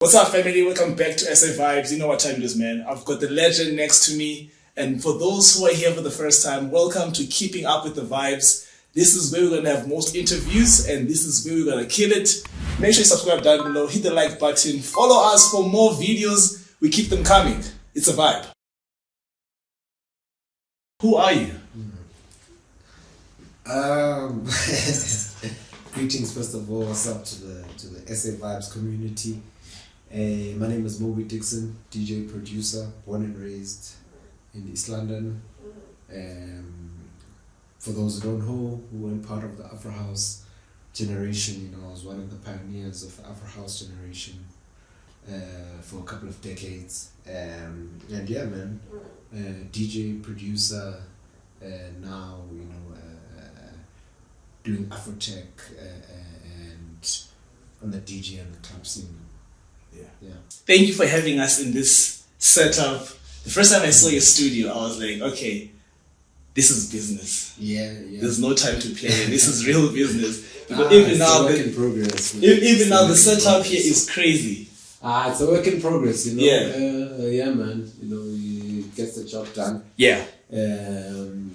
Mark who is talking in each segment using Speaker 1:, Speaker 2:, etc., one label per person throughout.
Speaker 1: What's up, family? Welcome back to SA Vibes. You know what time it is, man. I've got the legend next to me. And for those who are here for the first time, welcome to Keeping Up with the Vibes. This is where we're going to have most interviews, and this is where we're going to kill it. Make sure you subscribe down below, hit the like button, follow us for more videos. We keep them coming. It's a vibe. Who are you?
Speaker 2: Greetings, first of all. What's up to the SA Vibes community? My name is Mobi Dixon, DJ producer, born and raised in East London. For those who don't know, who weren't part of the Afro House generation, I was one of the pioneers of the Afro House generation for a couple of decades. And yeah, man, DJ producer, now doing Afrotech and on the DJ and the club scene. Yeah.
Speaker 1: Thank you for having us in this setup. The first time I saw your studio, I was like, okay, this is business.
Speaker 2: Yeah.
Speaker 1: There's no time to play. This is real business. Because
Speaker 2: It's a work in progress.
Speaker 1: Even now, the setup here is crazy.
Speaker 2: It's a work in progress,
Speaker 1: Yeah.
Speaker 2: Yeah, man. It gets the job done.
Speaker 1: Yeah.
Speaker 2: I've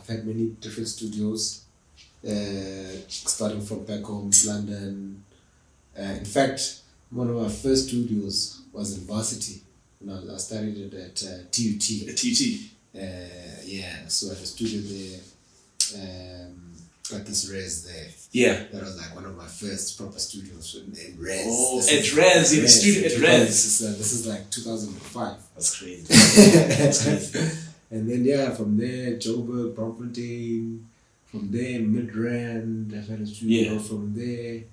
Speaker 2: had many different studios, starting from back home, London. In fact, one of my first studios was in Varsity. I studied it at TUT.
Speaker 1: A TT.
Speaker 2: So I had a studio there. Got this res there.
Speaker 1: Yeah.
Speaker 2: That was like one of my first proper studios in res.
Speaker 1: Oh, at res, in the studio at res.
Speaker 2: This is like 2005.
Speaker 1: That's crazy.
Speaker 2: That's crazy. And then from there, Joburg, Bloemfontein. From there, Midrand. I've had a studio.
Speaker 1: Yeah.
Speaker 2: From there,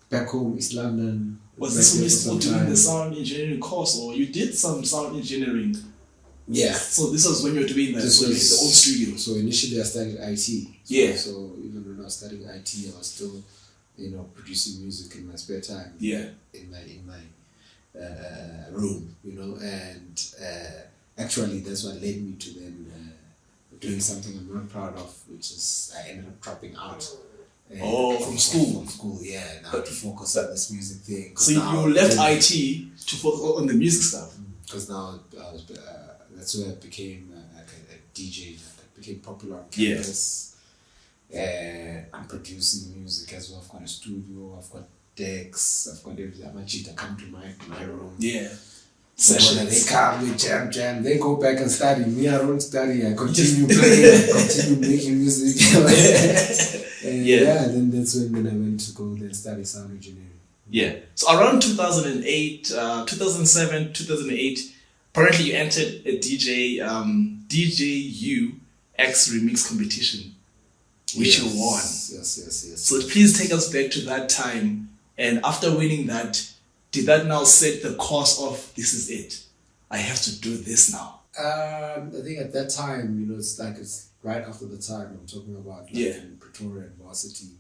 Speaker 2: back home, East London.
Speaker 1: Was this when you still doing the sound engineering course, or you did some sound engineering?
Speaker 2: Yeah.
Speaker 1: So this was when you were doing that, so you had the own studio.
Speaker 2: So initially I studied IT.
Speaker 1: So
Speaker 2: even when I was studying IT, I was still, producing music in my spare time.
Speaker 1: Yeah.
Speaker 2: In my room, and actually that's what led me to then doing something I'm not proud of, which is I ended up dropping out.
Speaker 1: From school?
Speaker 2: From school, now to focus on this music thing.
Speaker 1: So you left IT to focus on the music stuff?
Speaker 2: Because now that's where I became a DJ. I became popular on campus. I'm producing music as well. I've got a studio, I've got decks, I've got everything. I'm actually come to my room.
Speaker 1: Yeah.
Speaker 2: Sessions. They come, we jam, they go back and study. Me, I don't study, I continue playing, I continue making music. And then that's when I went to go there and study sound engineering.
Speaker 1: Yeah. So around 2008, 2007, 2008, apparently you entered a DJU X remix competition, which you won.
Speaker 2: Yes.
Speaker 1: So please take us back to that time. And after winning that, did that now set the course of, this is it, I have to do this now?
Speaker 2: I think at that time, it's right after the time I'm talking about, in Pretoria and Varsity,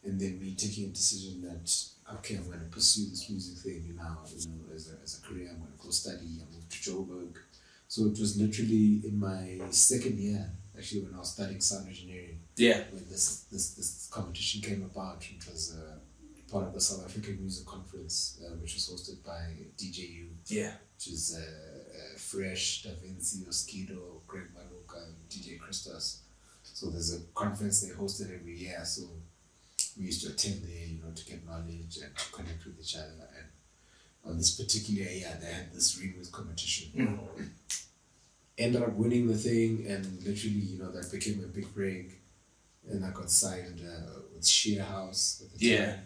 Speaker 2: and then me taking a decision that, okay, I'm going to pursue this music thing now, as a career. I'm going to go study. I moved to Joburg. So it was literally in my second year, actually, when I was studying sound engineering.
Speaker 1: Yeah.
Speaker 2: When this competition came about, which was part of the South African Music Conference, which was hosted by DJU.
Speaker 1: Yeah.
Speaker 2: Which is Fresh, Da Vinci, Oskido, Greg Maluka, and DJ Christos. So there's a conference they hosted every year. So we used to attend there, to get knowledge and to connect with each other. And on this particular year, they had this remix competition.
Speaker 1: Mm-hmm.
Speaker 2: Ended up winning the thing, and literally, that became a big break. And I got signed with Sheer House at the time.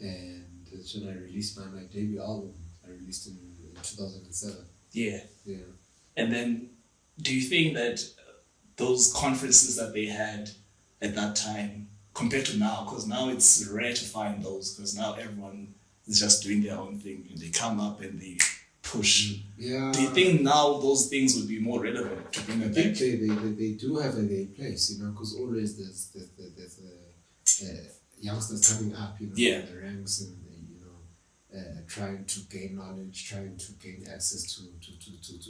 Speaker 2: And that's when I released my debut album. I released it in 2007.
Speaker 1: Yeah.
Speaker 2: Yeah.
Speaker 1: And then, do you think that those conferences that they had at that time, compared to now, because now it's rare to find those, because now everyone is just doing their own thing, and they come up and they push.
Speaker 2: Yeah.
Speaker 1: Do you think now those things would be more relevant to bring them back?
Speaker 2: They do have their place, because always there's youngsters coming up, in the ranks, and trying to gain knowledge, trying to gain access to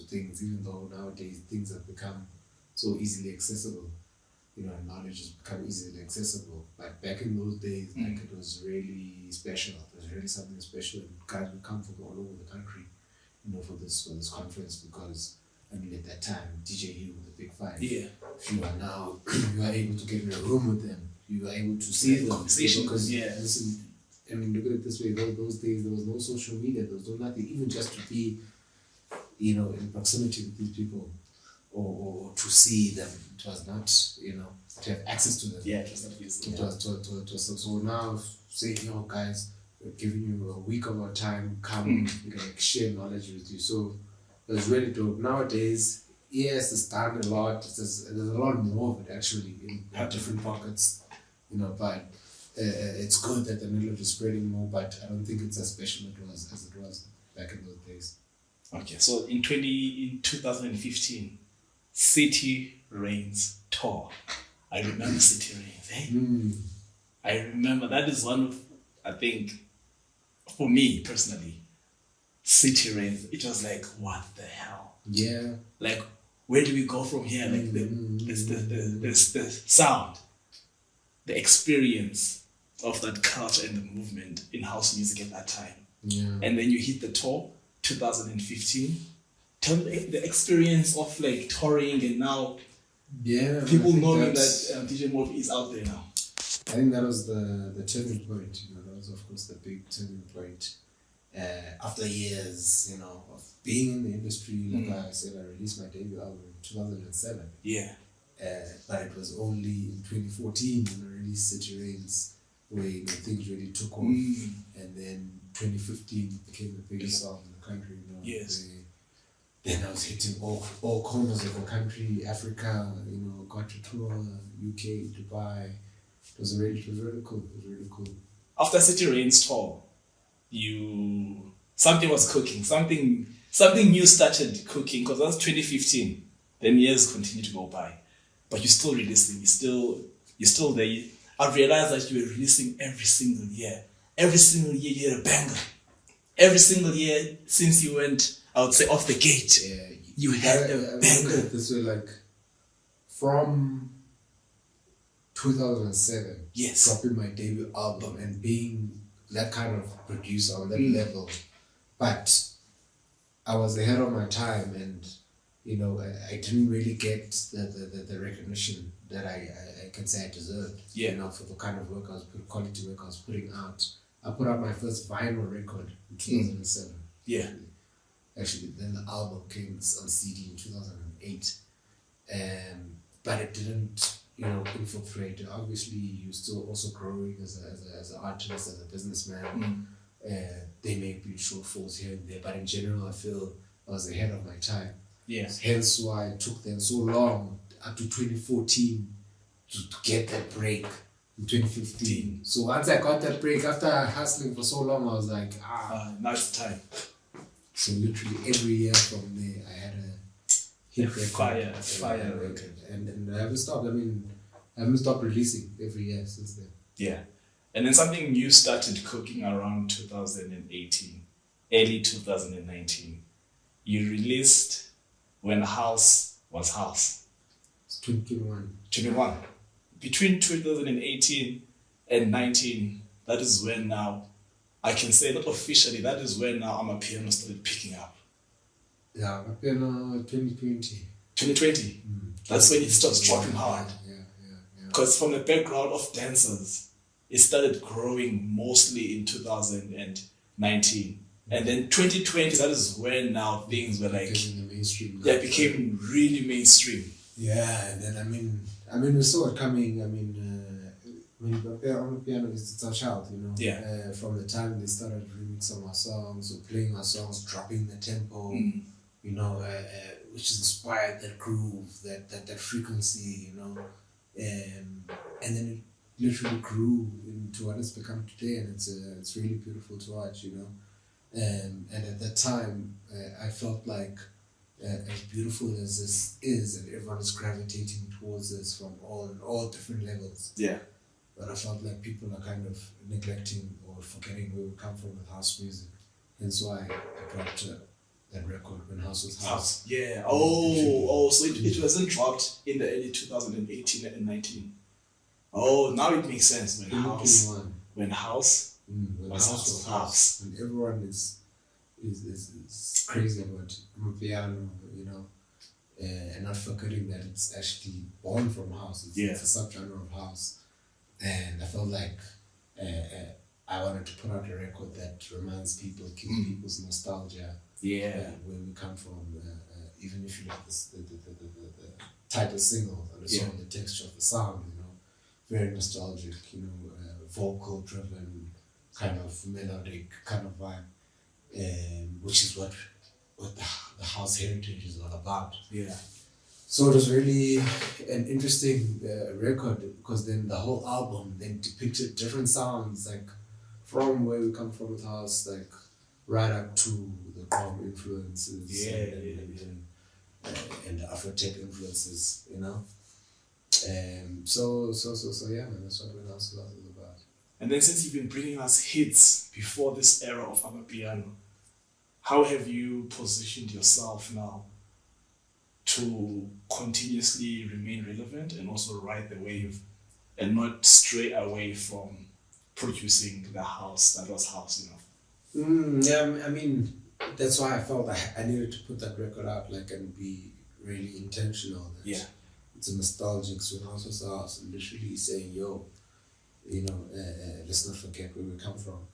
Speaker 2: things, even though nowadays things have become so easily accessible. you know, knowledge has become easily accessible. Like back in those days, like it was really special. It was really something special, and guys would come from all over the country, you know, for this conference, because I mean at that time DJ Hugh, the Big Five.
Speaker 1: Yeah.
Speaker 2: If you are now, you are able to get in a room with them. You are able to see them.
Speaker 1: Conversation.
Speaker 2: Because
Speaker 1: Yeah.
Speaker 2: listen, I mean, look at it this way. Those days, there was no social media. There was no nothing. Even just to be, you know, in proximity with these people, or to see them, it was not, you know, to have access to them.
Speaker 1: Yeah, it was not easy.
Speaker 2: It was so now saying, you know, guys, we're giving you a week of our time. Come, we can share knowledge with you. So it was really dope. Nowadays, yes, it's done a lot. There's a lot more of it actually in different pockets, you know. But it's good that the knowledge is spreading more. But I don't think it's as special as it was back in those days.
Speaker 1: Okay, so in 2015, City Rains tour. I remember City Rains. Hey? I remember that is one of, I think, for me personally, City Rains. It was like, what the hell?
Speaker 2: Yeah.
Speaker 1: Like, where do we go from here? Like the sound, the experience of that culture and the movement in house music at that time.
Speaker 2: Yeah.
Speaker 1: And then you hit the tour, 2015. Tell me the experience of like touring, and now people knowing that DJ Mobi is out there now.
Speaker 2: I think that was the turning point. You know, that was of course the big turning point. After years, you know, of being in the industry, like I said, I released my debut album in 2007.
Speaker 1: Yeah.
Speaker 2: But it was only in 2014 when I released City Rains, where, you know, things really took off. And then 2015 became the biggest song in the country. You know,
Speaker 1: yes.
Speaker 2: Then I was hitting all corners of the country, Africa, you know, got to tour, UK, Dubai. It was really cool. It was really cool.
Speaker 1: After City Rains tour, something was cooking, something new started cooking, because that was 2015. Then years continue to go by, but you're still releasing. You're still there. I've realized that you were releasing every single year. Every single year you had a banger. Every single year since you went, I would say, off the gate, you had a banger.
Speaker 2: This way, like from 2007,
Speaker 1: yes,
Speaker 2: dropping my debut album and being that kind of producer on that level, but I was ahead of my time, and you know, I didn't really get the recognition that I can say I deserved.
Speaker 1: Yeah.
Speaker 2: You know, for the kind of work quality work I was putting out. I put out my first vinyl record in 2007.
Speaker 1: Yeah.
Speaker 2: Actually, then the album came on CD in 2008, but it didn't, you know, infiltrate. Obviously, you're still also growing as an artist, as a businessman. There may be shortfalls here and there, but in general, I feel I was ahead of my time.
Speaker 1: Yes.
Speaker 2: Hence why it took them so long, up to 2014, to get that break in 2015. So once I got that break, after hustling for so long, I was like,
Speaker 1: now it's time.
Speaker 2: So literally every year from there, I had a hit record.
Speaker 1: Fire record.
Speaker 2: And I haven't stopped. I mean, I haven't stopped releasing every year since then.
Speaker 1: Yeah. And then something new started cooking around 2018, early 2019. You released When House Was House.
Speaker 2: It's 2021.
Speaker 1: 21. Between 2018 and 19, that is when now, I can say not officially, that is when now Amapiano started picking up.
Speaker 2: Yeah, Amapiano 2020.
Speaker 1: 2020? That's when it starts dropping hard.
Speaker 2: Yeah.
Speaker 1: Because from the background of dancers, it started growing mostly in 2019. And then 2020, that is when now things were like...
Speaker 2: Became the mainstream.
Speaker 1: Yeah, became really mainstream.
Speaker 2: Yeah, and then I mean, we saw it coming. I mean, Amapiano is our child, you know.
Speaker 1: Yeah.
Speaker 2: From the time they started remixing our songs or playing our songs, dropping the tempo, you know, which is inspired that groove, that frequency, you know, and then it literally grew into what it's become today, and it's really beautiful to watch, you know. And at that time, I felt like as beautiful as this is, and everyone is gravitating towards this from all different levels.
Speaker 1: Yeah.
Speaker 2: But I felt like people are kind of neglecting or forgetting where we come from with house music. Hence why I dropped that record when House was House.
Speaker 1: House. Yeah. Oh, so it wasn't dropped in the early 2018 and 19. Oh, now it makes sense when House. When House.
Speaker 2: When House was House. And everyone is crazy about Amapiano, you know, and not forgetting that it's actually born from House. It's a subgenre of House. And I felt like I wanted to put out a record that reminds people, keeps people's nostalgia. Where we come from. Even if you look at the title single and the song, the texture of the sound, you know, very nostalgic, you know, vocal driven, kind of melodic kind of vibe, which is what the house heritage is all about. Yeah. So it was really an interesting record, because then the whole album then depicted different sounds, like from where we come from with house, like right up to the pop influences and the Afro-tech influences, you know. So yeah, man, that's what When House was about.
Speaker 1: And then since you've been bringing us hits before this era of Amapiano, how have you positioned yourself now to continuously remain relevant and also ride the wave and not stray away from producing the house that was house, you know?
Speaker 2: Yeah, I mean, that's why I felt I needed to put that record out, like, and be really intentional. It's a nostalgic When House was House, literally saying, yo, you know, let's not forget where we come from.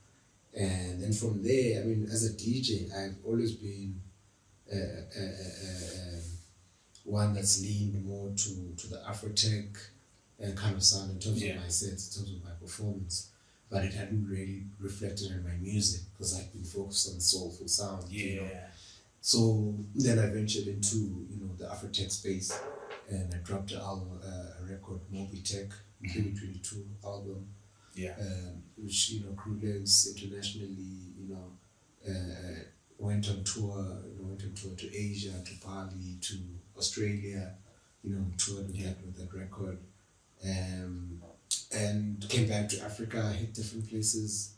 Speaker 2: And then from there, I mean, as a DJ, I've always been one that's leaned more to the Afro-tech kind of sound in terms of my sets, in terms of my performance. But it hadn't really reflected in my music, because I've been focused on soulful sound. You know? So then I ventured into, you know, the Afro-tech space, and I dropped a record, Mobi Dixon, 2022 album. Which, you know, grew legs internationally, you know, went on tour to Asia, to Bali, to Australia, you know, toured with that record. And came back to Africa, hit different places,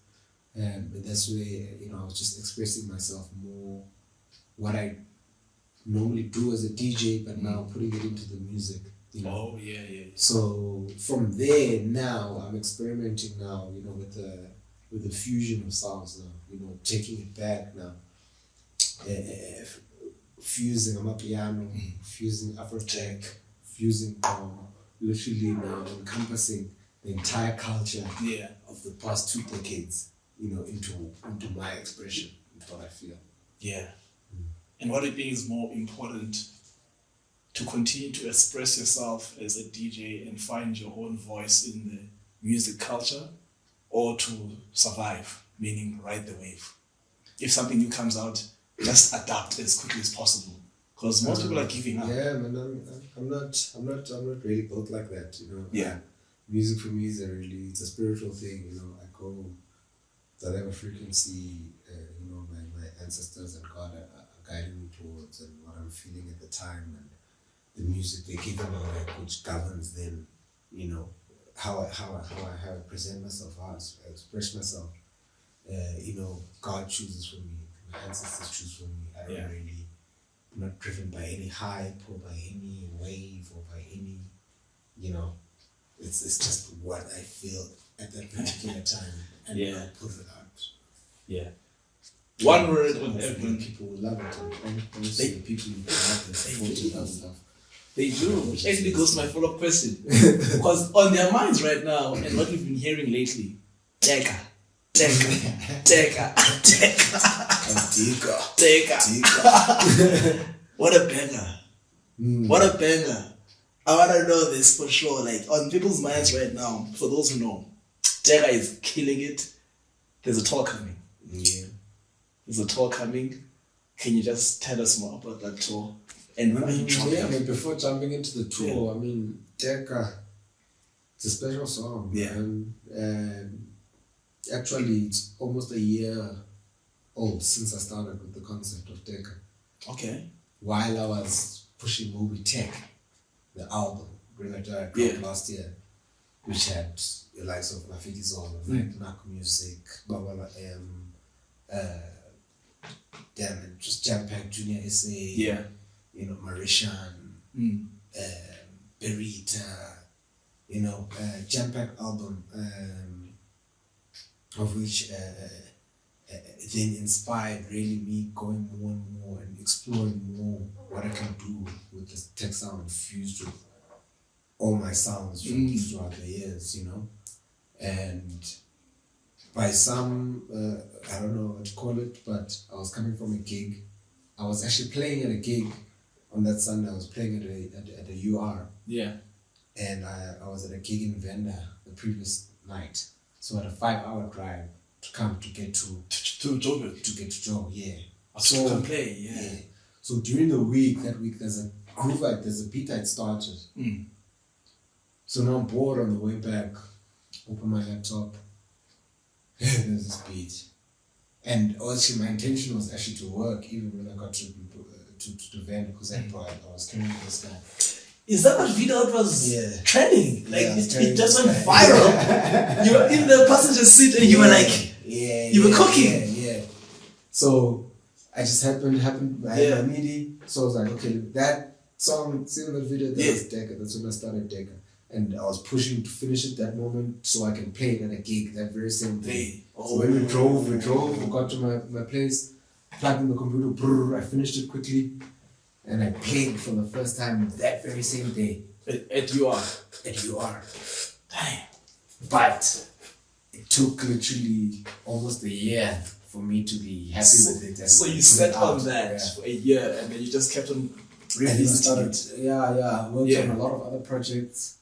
Speaker 2: and that's where, you know, I was just expressing myself more, what I normally do as a DJ, but now putting it into the music, you know. So from there, now I'm experimenting now, you know, with the fusion of sounds now, you know, taking it back now, fusing Amapiano, fusing Afro-tech, fusing literally now encompassing the entire culture of the past 2 decades, you know, into my expression, into what I feel.
Speaker 1: And what do you think is more important, to continue to express yourself as a DJ and find your own voice in the music culture, or to survive, meaning ride the wave? If something new comes out, just adapt as quickly as possible, because most people are giving up.
Speaker 2: Yeah, man, I'm not really built like that, you know. Music for me is it's a spiritual thing, you know. I go whatever frequency, you know, my ancestors and God are guiding me towards, and what I'm feeling at the time, and the music they give me, like, which governs then, you know, how I present myself, how I express myself. You know, God chooses for me, my ancestors choose for me. I don't really, I'm not driven by any hype or by any wave or by any, you know, it's just what I feel at that particular time, and I put it out.
Speaker 1: One word
Speaker 2: on everyone. People will love it, and also the people who love it, supporting that stuff.
Speaker 1: They do, which actually goes to my follow-up question. Because on their minds right now, and what we've been hearing lately, TEKA. What a banger. What a banger. I want to know this for sure. Like, on people's minds right now, for those who know, TEKA is killing it. There's a tour coming. There's a tour coming. Can you just tell us more about that tour? And
Speaker 2: before jumping into the tour, I mean, TEKA, it's a special song. And actually, it's almost a year old since I started with the concept of TEKA.
Speaker 1: Okay.
Speaker 2: While I was pushing Mobi Dixon, the album, I dropped last year, which had the likes of Mafiti Zone, like Knack Music, Babala M, damn, it just jam-packed Junior SA,
Speaker 1: Yeah.
Speaker 2: you know, Mauritian, Berita, you know, jam-packed album, of which then inspired really me going more and more and exploring more what I can do with this tech sound fused with all my sounds throughout the years, you know. And by some, I don't know what to call it, but I was coming from a gig. I was actually playing at a gig on that Sunday. I was playing at a UR.
Speaker 1: Yeah.
Speaker 2: And I was at a gig in Venda the previous night. So I had a 5-hour drive to come to get to
Speaker 1: Joburg.
Speaker 2: To get to Joe, yeah.
Speaker 1: So you can play, yeah.
Speaker 2: So during the week, that week, there's a groove, there's a beat I'd started. So now I'm bored on the way back. Open my laptop. There's this beat. And actually, my intention was actually to work even when I got to the van because I was carrying this guy.
Speaker 1: Is that what video was trending? Like it just went
Speaker 2: guy.
Speaker 1: viral. You were in the passenger seat and you were like, you were cooking.
Speaker 2: Yeah. So I just happened. I had my MIDI. So I was like, okay, that song, seeing the video, that was TEKA. That's when I started TEKA. And I was pushing to finish it that moment so I can play it at a gig that very same day. So when we drove, we got to my place, plugged in the computer, I finished it quickly, and I played for the first time that very same day.
Speaker 1: At UR?
Speaker 2: At UR.
Speaker 1: Damn.
Speaker 2: But it took literally almost a year for me to be happy with it.
Speaker 1: So you sat on that for a year and then you just kept on revisiting it.
Speaker 2: I worked on a lot of other projects.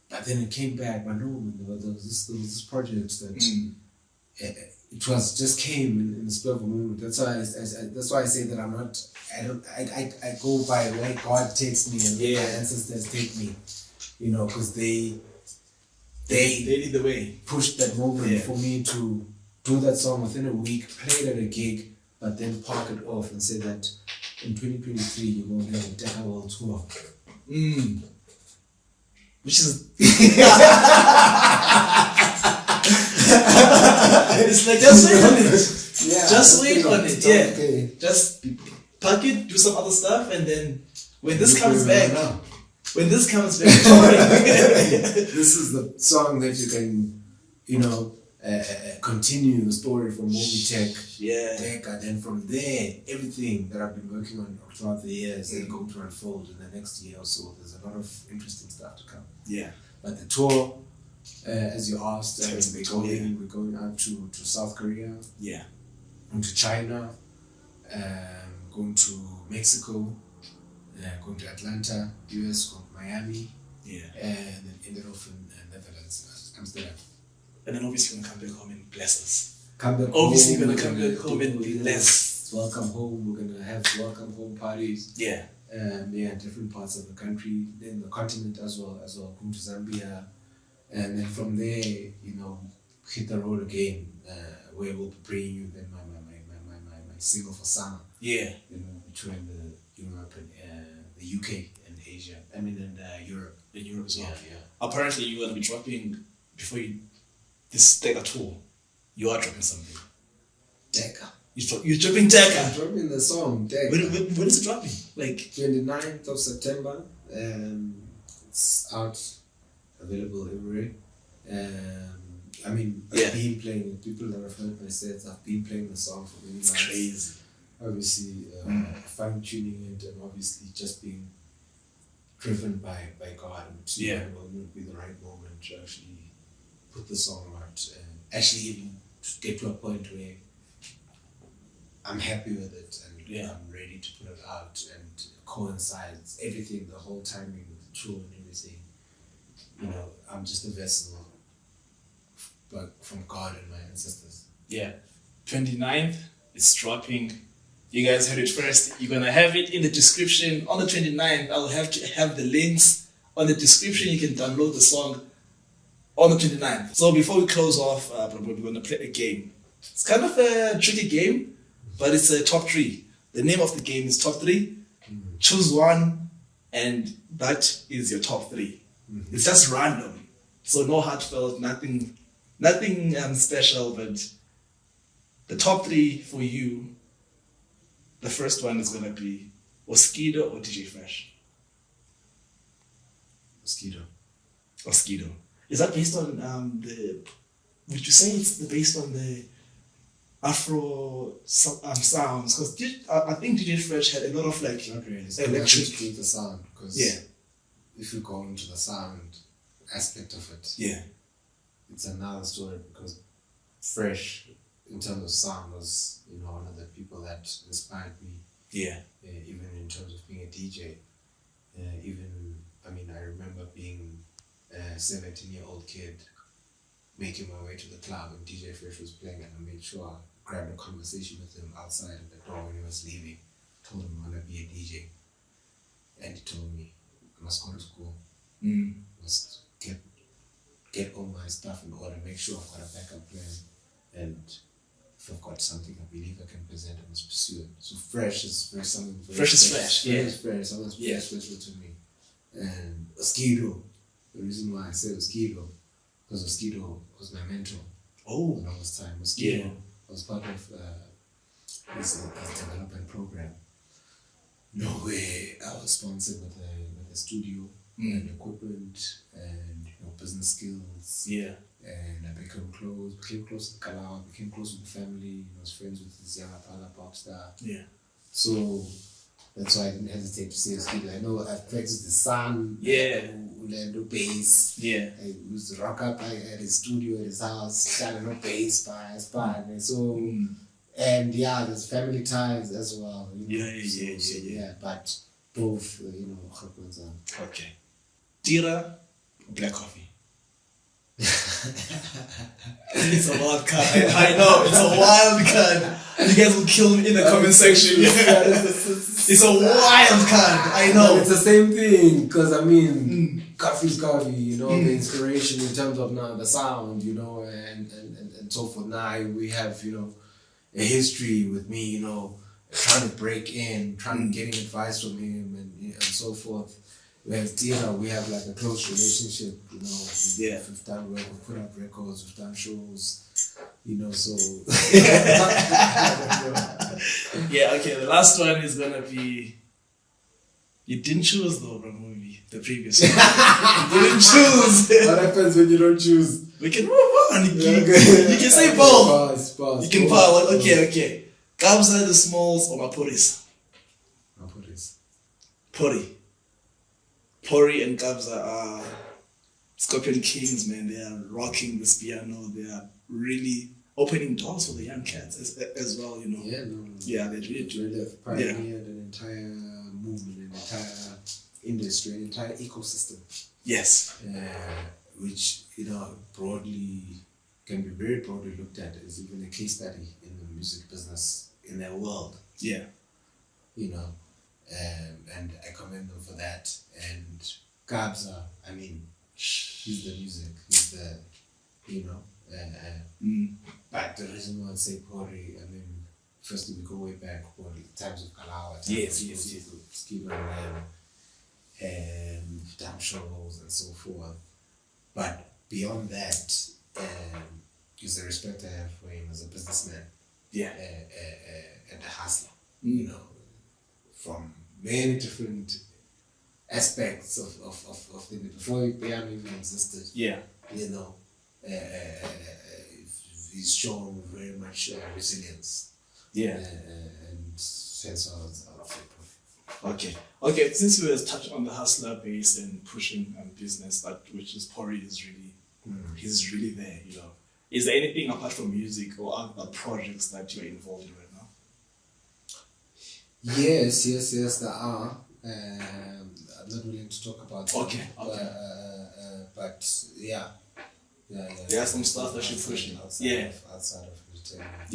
Speaker 2: But then it came back. But no, there was this project that it was just came in the spur of a moment. That's why I say that I'm not. I go by where God takes me and where my ancestors take me. You know, because they
Speaker 1: lead the way.
Speaker 2: Pushed that moment for me to do that song within a week, play it at a gig, but then park it off and say that in 2023 you're going to have a TEKA World Tour.
Speaker 1: Which is it's like just wait on it. Just wait on it. Okay. Just pack it, do some other stuff, and then when this comes back, this
Speaker 2: is the song that you can, you know, continue the story from Mobi TEKA. Then from there, everything that I've been working on throughout the years is going to unfold in the next year or so. There's a lot of interesting stuff to come.
Speaker 1: Yeah.
Speaker 2: But the tour, as you asked, we're going out to South Korea.
Speaker 1: Yeah.
Speaker 2: Going to China. Going to Mexico. Going to Atlanta, US, going to Miami.
Speaker 1: Yeah.
Speaker 2: And then ended off in Netherlands, Amsterdam.
Speaker 1: And then obviously you're going to come back home and bless us.
Speaker 2: Obviously
Speaker 1: you're going to come back home and bless.
Speaker 2: Welcome home. We're going to have welcome home parties.
Speaker 1: Yeah.
Speaker 2: Different parts of the country, then the continent as well, going to Zambia. And then from there, you know, hit the road again, where we'll be bringing you then my single for summer.
Speaker 1: Yeah.
Speaker 2: Then we'll be touring the Europe and the UK and Asia. And Europe.
Speaker 1: In Europe as well.
Speaker 2: Yeah.
Speaker 1: Apparently you're going to be dropping, before this TEKA tour, you are dropping something.
Speaker 2: TEKA.
Speaker 1: You're dropping TEKA.
Speaker 2: I'm dropping the song TEKA.
Speaker 1: When is it dropping? Like
Speaker 2: 29th of September. It's out, available everywhere. I've been playing it. People that have heard my sets, I've been playing the song for many months.
Speaker 1: It's crazy.
Speaker 2: Obviously, fine tuning it and obviously just being driven by God. It will be the right moment to actually put the song out and actually even get to a point where I'm happy with it and I'm ready to put it out and it coincides everything, the whole timing with the tour and everything. You know, I'm just a vessel, but from God and my ancestors.
Speaker 1: Yeah. 29th, it's dropping. You guys heard it first. You're gonna have it in the description. On the 29th, I'll have to have the links on the description. You can download the song on the 29th. So before we close off, we're gonna play a game. It's kind of a tricky game, but it's a top 3. The name of the game is top 3. Choose one, and that is your top 3. It's just random, so no heartfelt, nothing special, but the top 3 for you The first one is gonna be Oskido or DJ Fresh?
Speaker 2: Oskido.
Speaker 1: Oskido. Is that based on would you say it's based on the Afro sounds? Because I think DJ Fresh had a lot of like
Speaker 2: Not really. It's
Speaker 1: electric.
Speaker 2: the sound, because if you go into the sound aspect of it, it's another story, because Fresh, in terms of sound, was one of the people that inspired me. Even in terms of being a DJ, I remember being a 17-year-old kid making my way to the club and DJ Fresh was playing, and I made sure I grabbed a conversation with him outside at the door when he was leaving. Told him I want to be a DJ, and he told me I must go to school, must get all my stuff in order, make sure I've got a backup plan, and if I've got something I believe I can present, I must pursue it. So Fresh is something very
Speaker 1: Fresh is Fresh.
Speaker 2: Fresh, something very special to me. And Oskido, the reason why I said Oskido, because Oskido was my mentor for the longest time. Oskido was part of his development program. Where I was sponsored with a studio and equipment and business skills. And I became close with Kalawa, became close with the family. I was friends with this young pop star. So that's why I didn't hesitate to say Oskido. I know I've practiced the sound, Orlando bass. I used to rock up at his studio, at his house, Orlando bass, and so and there's family ties as well. But both,
Speaker 1: Okay. Tira or black coffee? It's a wild card. I know, it's a wild card. You guys will kill me in the comment section. It's a wild card. I know.
Speaker 2: But it's the same thing, because coffee's coffee, the inspiration in terms of now the sound, and so forth. Now we have, a history with me, trying to break in, trying to getting advice from him and so forth. Whereas Tira, we have like a close relationship, We've done work, we've put out records, we've done shows, so.
Speaker 1: Okay, the last one is gonna be, you didn't choose though, bro, movie, the previous one. You didn't choose.
Speaker 2: What happens when you don't choose?
Speaker 1: We can move on. You can say both.
Speaker 2: Pause.
Speaker 1: You can pause. Okay. Kabza, the Smalls, or Mapuris?
Speaker 2: Mapuris.
Speaker 1: Pori and Kabza are Scorpion Kings, man. They are rocking this piano. They are really opening doors for the young cats as well,
Speaker 2: Yeah,
Speaker 1: they really do.
Speaker 2: They've pioneered an entire movement, an entire industry, an entire ecosystem.
Speaker 1: Yes.
Speaker 2: Which, broadly can be very broadly looked at as even a case study in the music business in their world. And I commend them for that. And Kabza, he's the music, he's the, but the reason why I say Pori, firstly we go way back, Pori, times of Kalawa, Skiba and done shows and so forth. But beyond that, is the respect I have for him as a businessman. And a hustler, from many different aspects of the before piano even existed. He's shown very much resilience. And sense of
Speaker 1: Okay. Since we were touched on the hustler base and pushing business, which is Pori is really, he's really there. Is there anything apart from music or other projects that you're involved in right now?
Speaker 2: Yes, there are. I'm not willing to talk about them.
Speaker 1: Okay.
Speaker 2: But yeah.
Speaker 1: There are some stuff that you're pushing.
Speaker 2: Outside of entertainment.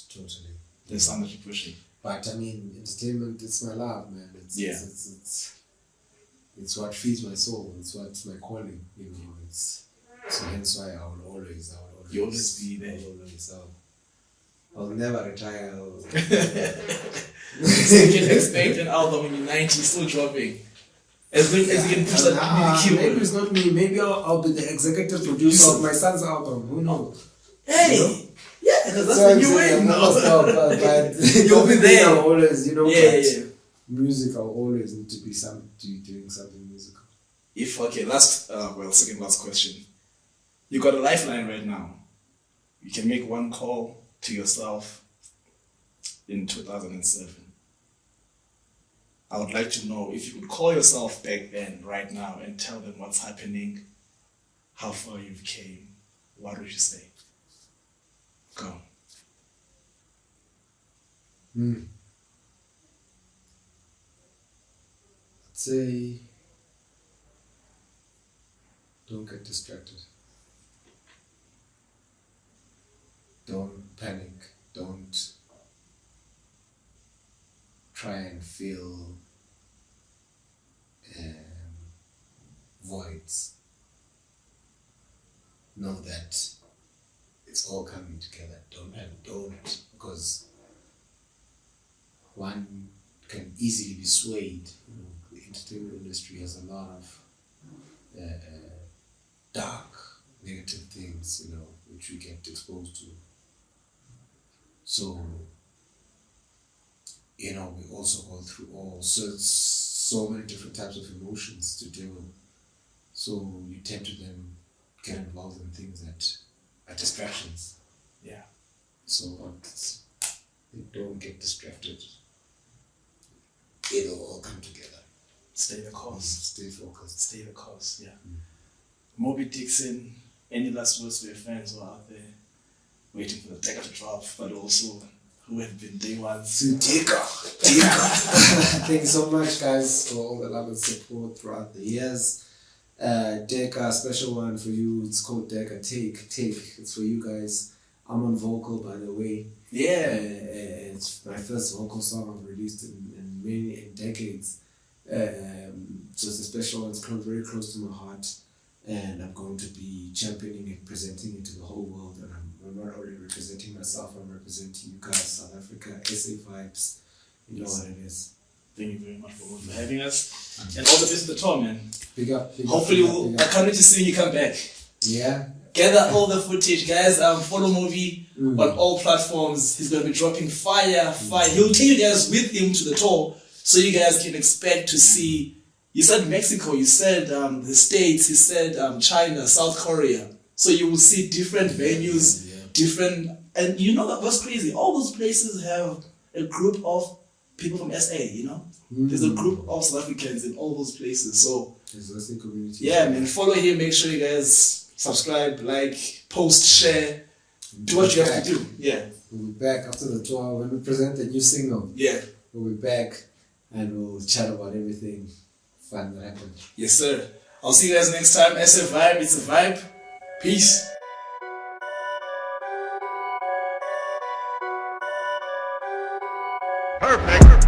Speaker 2: Totally.
Speaker 1: There's some that you're pushing.
Speaker 2: But entertainment, it's my love, man. It's what feeds my soul. It's what's my calling. So hence why I will always.
Speaker 1: You always be there.
Speaker 2: I'll never retire.
Speaker 1: So you can expect an album in your 90s still dropping. As long as you can push that keyboard.
Speaker 2: Maybe it's not me. Maybe I'll be the executive producer of my son's album. Who knows?
Speaker 1: Hey! Yeah, because that's
Speaker 2: So
Speaker 1: the
Speaker 2: I'm
Speaker 1: new
Speaker 2: saying,
Speaker 1: wave
Speaker 2: I'm
Speaker 1: now.
Speaker 2: not stop, but
Speaker 1: You'll be there.
Speaker 2: I'll always, you know,
Speaker 1: Yeah,
Speaker 2: but
Speaker 1: yeah.
Speaker 2: music, I'll always need to be doing something musical.
Speaker 1: If okay, second last question. You got a lifeline right now. You can make one call to yourself in 2007. I would like to know if you could call yourself back then, right now, and tell them what's happening, how far you've came. What would you say? Go.
Speaker 2: I'd say don't get distracted. Don't panic. Don't try and fill voids. Know that it's all coming together. Don't, because one can easily be swayed. You know, the entertainment industry has a lot of dark, negative things, you know, which we get exposed to. So, you know, we also go through so many different types of emotions to deal with. So you tend to then get involved in things that are distractions.
Speaker 1: Yeah.
Speaker 2: So don't get distracted. It'll all come together.
Speaker 1: Stay the course.
Speaker 2: Stay focused.
Speaker 1: Stay the course, yeah. Mobi Dixon, any last words to your fans who are out there waiting for the TEKA to drop, but also who have been day ones?
Speaker 2: To TEKA. Thank you so much, guys, for all the love and support throughout the years. TEKA, special one for you. It's called TEKA. Take. It's for you guys. I'm on vocal, by the way.
Speaker 1: Yeah.
Speaker 2: It's my first vocal song I've released in decades. So it's a special one. It's very close to my heart. And I'm going to be championing it, presenting it to the whole world. And I'm not only representing myself, I'm representing you guys, South Africa, SA Vibes. You know what it is.
Speaker 1: Thank you very much for having us. And all the best with the tour, man.
Speaker 2: Big up.
Speaker 1: Hopefully, I can't wait to see you come back.
Speaker 2: Yeah.
Speaker 1: Gather all the footage, guys. Follow Mobi on all platforms. He's going to be dropping fire. He'll take you guys with him to the tour, so you guys can expect to see. You said Mexico, you said the States, you said China, South Korea. So you will see different venues, different, and you know what's crazy? All those places have a group of people from SA, you know? There's a group of South Africans in all those places. So,
Speaker 2: community.
Speaker 1: Yeah, man, follow him, make sure you guys subscribe, like, post, share, do what you have to do. Yeah.
Speaker 2: We'll be back after the tour when we present the new single.
Speaker 1: Yeah.
Speaker 2: We'll be back and we'll chat about everything fun that happened.
Speaker 1: Yes, sir. I'll see you guys next time. It's a vibe. It's a vibe. Peace.
Speaker 3: Perfect.